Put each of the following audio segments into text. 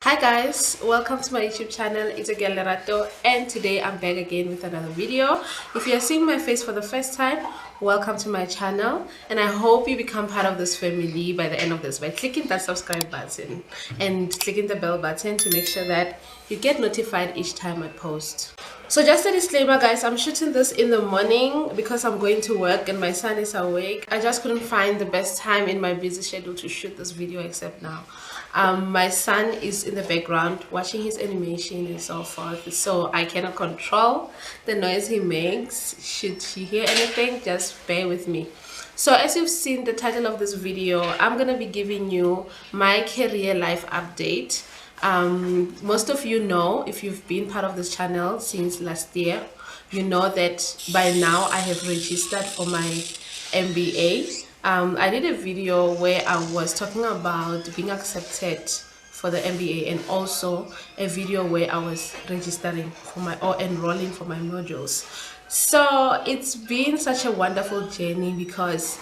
Hi guys, welcome to my YouTube channel. It's again Lerato, and today I'm back again with another video. If you're seeing my face for the first time, welcome to my channel, and I hope you become part of this family by the end of this by clicking that subscribe button and clicking the bell button to make sure that you get notified each time I post. So just a disclaimer guys, I'm shooting this in the morning because I'm going to work and my son is awake. I just couldn't find the best time in my busy schedule to shoot this video except now. My son is in the background watching his animation and so forth, so I cannot control the noise he makes. Should he hear anything, just bear with me. So as you've seen the title of this video, I'm gonna be giving you my career life update. Most of you know, if you've been part of this channel since last year, you know that by now I have registered for my MBA. I did a video where I was talking about being accepted for the MBA, and also a video where I was registering for my or enrolling for my modules. So it's been such a wonderful journey because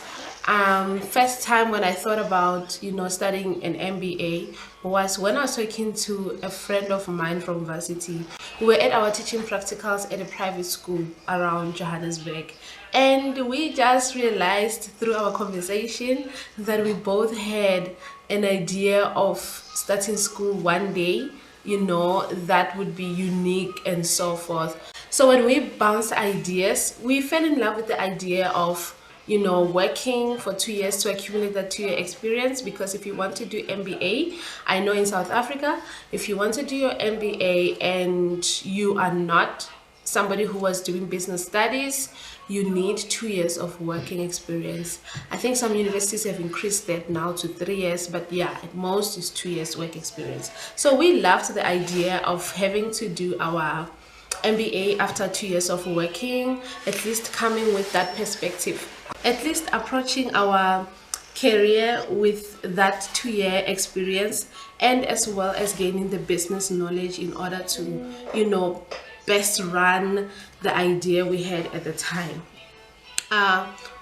first time when I thought about studying an MBA was when I was talking to a friend of mine from varsity. We were at our teaching practicals at a private school around Johannesburg, and we just realized through our conversation that we both had an idea of starting school one day, that would be unique and so forth. So when we bounced ideas, we fell in love with the idea of working for 2 years to accumulate that 2-year experience. Because if you want to do MBA, I know in South Africa, if you want to do your MBA and you are not somebody who was doing business studies, you need 2 years of working experience. I think some universities have increased that now to 3 years, but yeah, at most is 2 years work experience. So we loved the idea of having to do our MBA after 2 years of working, at least coming with that perspective, at least approaching our career with that 2-year experience, and as well as gaining the business knowledge in order to best run the idea we had at the time.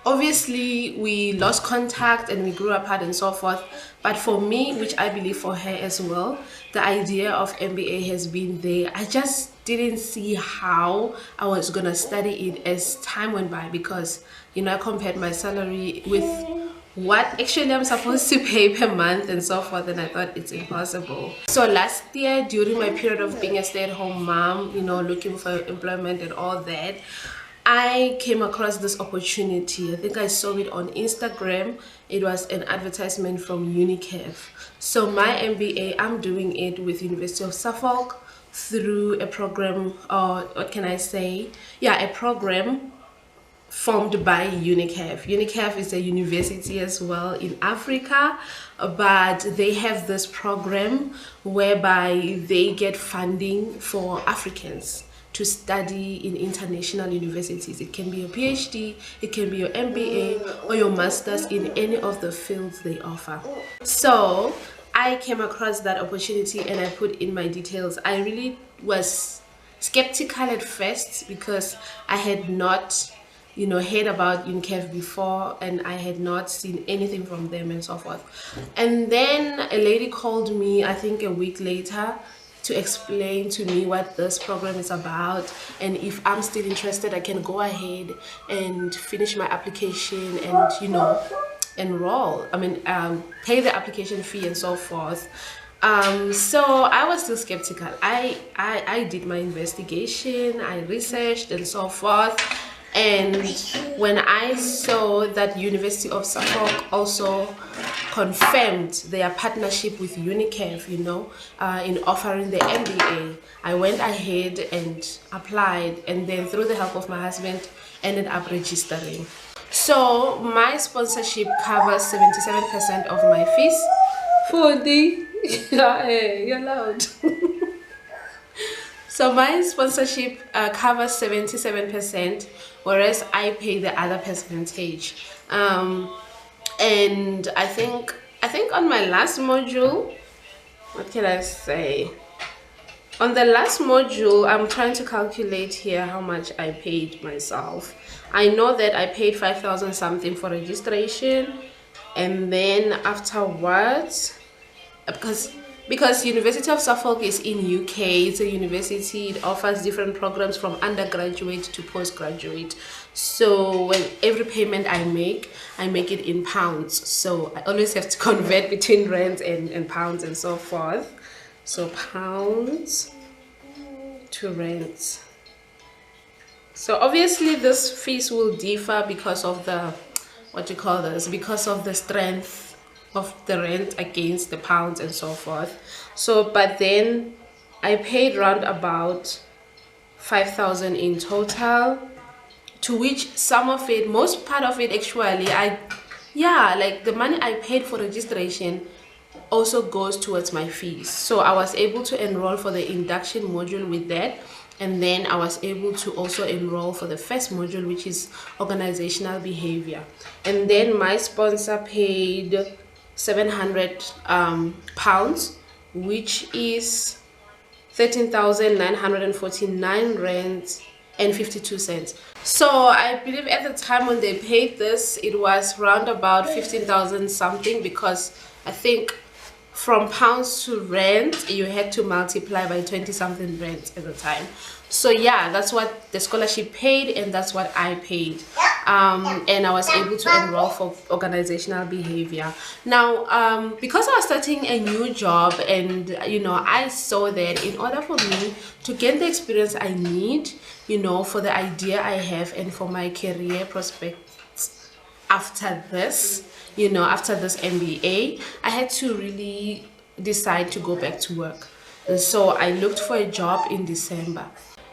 Obviously we lost contact and we grew apart and so forth, but for me, which I believe for her as well, the idea of MBA has been there. I just didn't see how I was gonna study it as time went by, because I compared my salary with what actually I'm supposed to pay per month and so forth, and I thought it's impossible. So last year, during my period of being a stay-at-home mom, looking for employment and all that, I came across this opportunity. I think I saw it on Instagram. It was an advertisement from UNICAF. So my MBA, I'm doing it with University of Suffolk through a program, or what can I say? Yeah, a program formed by UNICAF. UNICAF is a university as well in Africa, but they have this program whereby they get funding for Africans to study in international universities. It can be your PhD, it can be your MBA or your master's in any of the fields they offer. So I came across that opportunity and I put in my details. I really was skeptical at first because I had not heard about UNICAF before, and I had not seen anything from them and so forth. And then a lady called me, I think a week later, to explain to me what this program is about, and if I'm still interested, I can go ahead and finish my application and enroll. Pay the application fee and so forth. So I was still skeptical. I did my investigation, I researched and so forth. And when I saw that University of Suffolk also confirmed their partnership with UNICAF, in offering the MBA, I went ahead and applied, and then through the help of my husband, ended up registering. So my sponsorship covers 77% of my fees. 40, you're loud. So my sponsorship covers 77%, whereas I pay the other percentage. And I think on my last module, what can I say? On the last module, I'm trying to calculate here how much I paid myself. I know that I paid 5,000 something for registration, and then afterwards, because because University of Suffolk is in UK. It's a university. It offers different programs from undergraduate to postgraduate. So when every payment I make it in pounds. So I always have to convert between rands and pounds and so forth. So pounds to rands. So obviously this fees will differ because of the, because of the strength of the rent against the pounds and so forth. So but then I paid round about 5,000 in total, to which some of it, most part of it actually, like the money I paid for registration also goes towards my fees. So I was able to enroll for the induction module with that, and then I was able to also enroll for the first module, which is organizational behavior. And then my sponsor paid 700 pounds, which is 13,949 rands and 52 cents. So I believe at the time when they paid this, it was round about 15,000 something, because I think from pounds to rand you had to multiply by 20 something rands at the time. So yeah, that's what the scholarship paid, and that's what I paid. And I was able to enroll for organizational behavior. Now because I was starting a new job, and I saw that in order for me to get the experience I need, for the idea I have and for my career prospects after this, after this MBA, I had to really decide to go back to work. And so I looked for a job in December,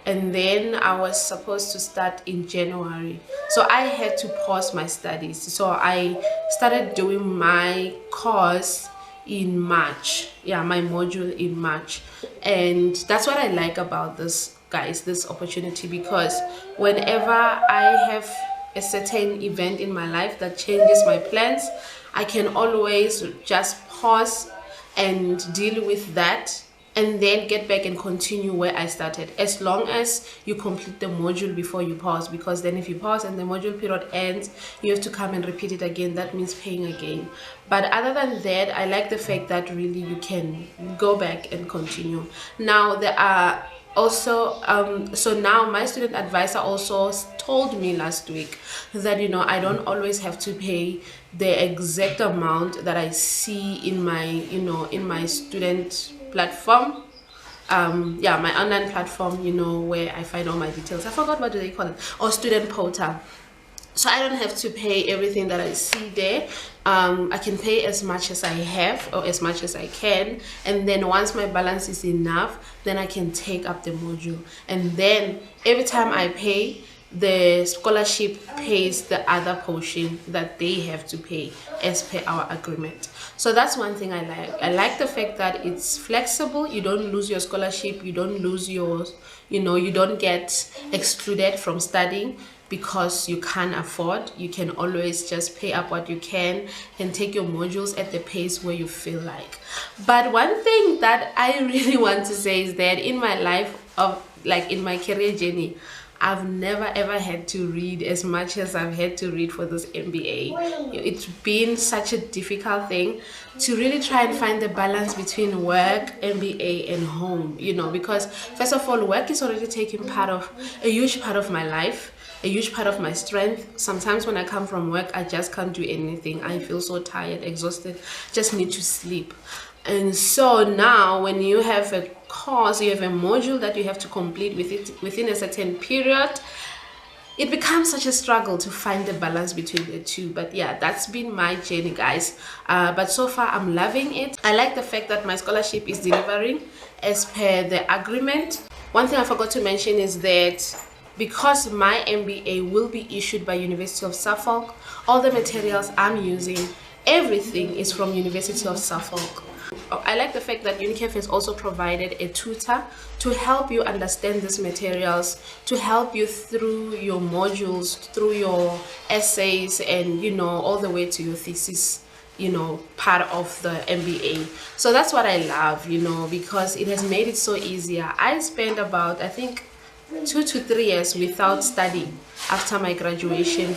and then I was supposed to start in January. So I had to pause my studies. So I started doing my course in March. Yeah, my module in March. And that's what I like about this, guys, this opportunity, because whenever I have a certain event in my life that changes my plans, I can always just pause and deal with that, and then get back and continue where I started, as long as you complete the module before you pause. Because then if you pause and the module period ends, you have to come and repeat it again. That means paying again. But other than that, I like the fact that really you can go back and continue. Now there are also so now my student advisor also told me last week that I don't always have to pay the exact amount that I see in my in my student platform, my online platform, where I find all my details. I forgot, what do they call it, or student portal. So I don't have to pay everything that I see there. I can pay as much as I have, or as much as I can, and then once my balance is enough, then I can take up the module. And then every time I pay, the scholarship pays the other portion that they have to pay as per our agreement. So that's one thing I like. I like the fact that it's flexible. You don't lose your scholarship, you don't lose your, you don't get excluded from studying because you can't afford. You can always just pay up what you can and take your modules at the pace where you feel like. But one thing that I really want to say is that in my life, in my career journey, I've never ever had to read as much as I've had to read for this MBA. It's been such a difficult thing to really try and find the balance between work, MBA, and home, because first of all, work is already taking a huge part of my life, a huge part of my strength. Sometimes when I come from work, I just can't do anything. I feel so tired, exhausted, just need to sleep. And so now when you have a course, you have a module that you have to complete within a certain period, it becomes such a struggle to find the balance between the two. But yeah, that's been my journey, guys. But so far I'm loving it. I like the fact that my scholarship is delivering as per the agreement. One thing I forgot to mention is that because my MBA will be issued by University of Suffolk, all the materials I'm using, everything is from University of Suffolk. I like the fact that UNICAF has also provided a tutor to help you understand these materials, to help you through your modules, through your essays, and all the way to your thesis, part of the MBA. So that's what I love, because it has made it so easier. I spent about, I think, 2 to 3 years without studying after my graduation.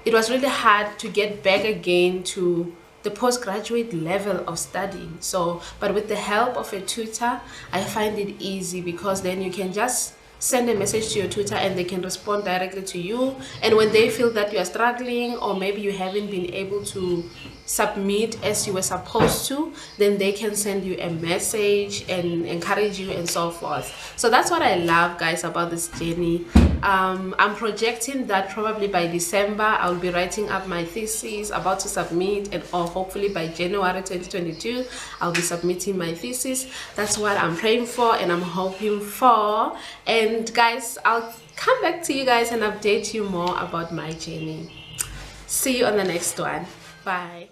It was really hard to get back again to the postgraduate level of studying. So, but with the help of a tutor, I find it easy, because then you can just send a message to your tutor and they can respond directly to you. And when they feel that you are struggling, or maybe you haven't been able to submit as you were supposed to, then they can send you a message and encourage you and so forth. So that's what I love, guys, about this journey. I'm projecting that probably by December I'll be writing up my thesis, about to submit, and or hopefully by January 2022 I'll be submitting my thesis. That's what I'm praying for and I'm hoping for. And guys, I'll come back to you guys and update you more about my journey. See you on the next one. Bye.